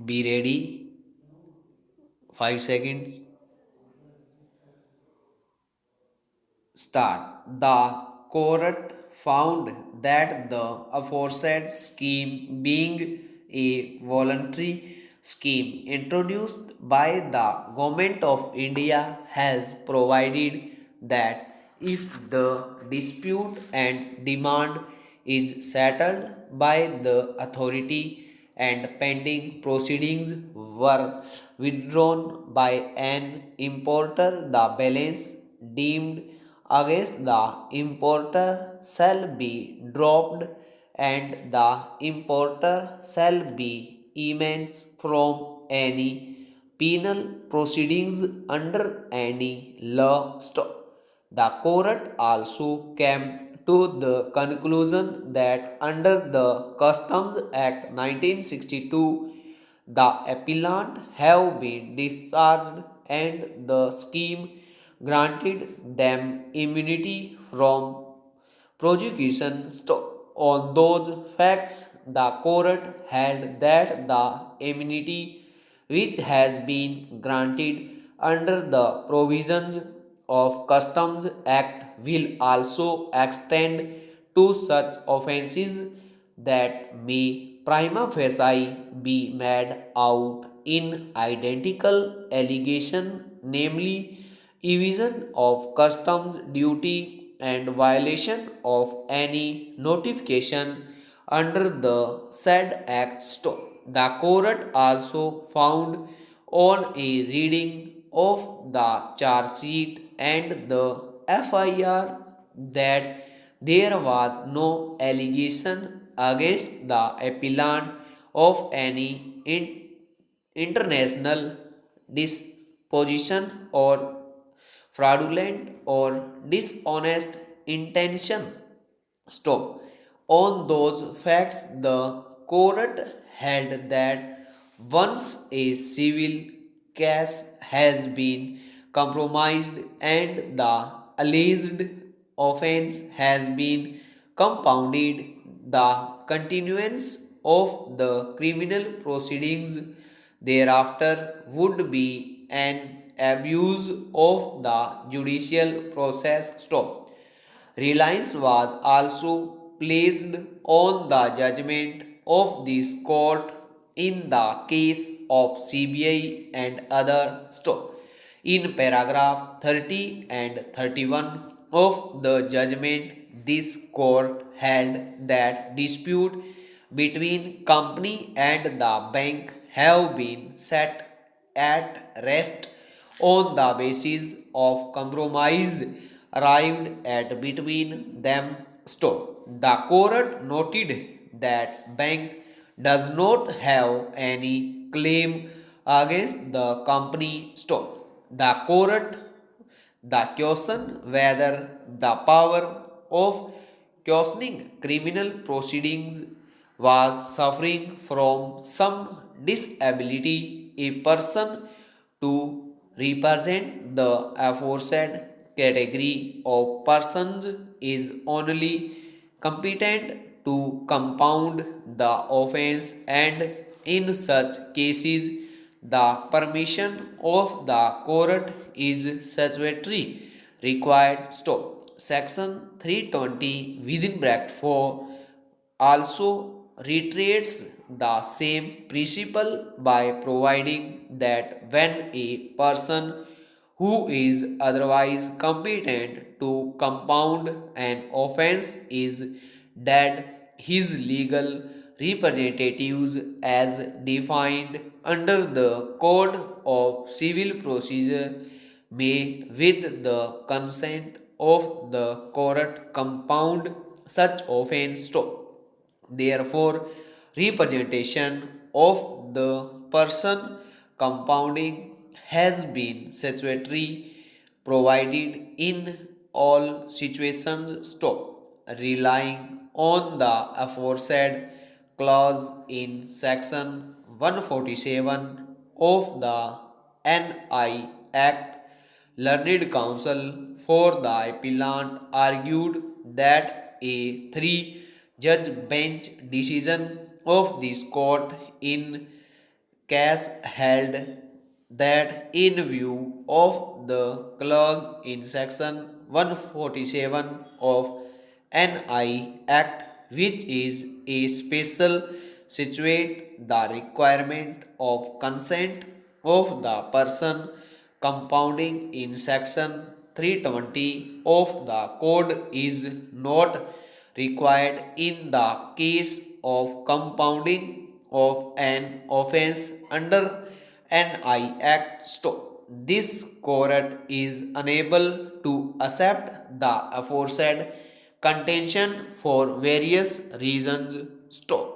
Be ready. 5 seconds. Start. The court found that the aforesaid scheme, being a voluntary scheme introduced by the Government of India, has provided that if the dispute and demand is settled by the authority and pending proceedings were withdrawn by an importer, the balance deemed against the importer shall be dropped, and the importer shall be immersed from any penal proceedings under any law. The court also came to the conclusion that under the Customs Act 1962, the appellant have been discharged and the scheme granted them immunity from prosecution. On those facts, the court held that the immunity which has been granted under the provisions of Customs Act will also extend to such offences that may prima facie be made out in identical allegation, namely evasion of customs duty and violation of any notification under the said act. The court also found on a reading of the charge sheet and the FIR that there was no allegation against the appellant of any international disposition or fraudulent or dishonest intention. On those facts, the court held that once a civil case has been compromised and the alleged offense has been compounded, the continuance of the criminal proceedings thereafter would be an abuse of the judicial process. Reliance was also placed on the judgment of this court in the case of CBI and other. In paragraph 30 and 31 of the judgment, this court held that dispute between company and the bank have been set at rest on the basis of compromise arrived at between them. The court noted that bank does not have any claim against the company. The court the question whether the power of questioning criminal proceedings was suffering from some disability, a person to represent the aforesaid category of persons is only competent to compound the offense, and in such cases the permission of the court is statutory required. Section 320 within bracket 4 also reiterates the same principle by providing that when a person who is otherwise competent to compound an offense is dead, his legal representatives as defined under the Code of Civil Procedure may, with the consent of the court, compound such offense. Therefore, representation of the person compounding has been statutory provided in all situations. Relying on the aforesaid clause in section 147 of the NI Act, learned counsel for the appellant argued that a three judge bench decision of this court in case held that in view of the clause in section 147 of NI Act, which is a special situate the requirement of consent of the person compounding in section 320 of the code is not required in the case of compounding of an offense under NI Act. This court is unable to accept the aforesaid contention for various reasons. Stop.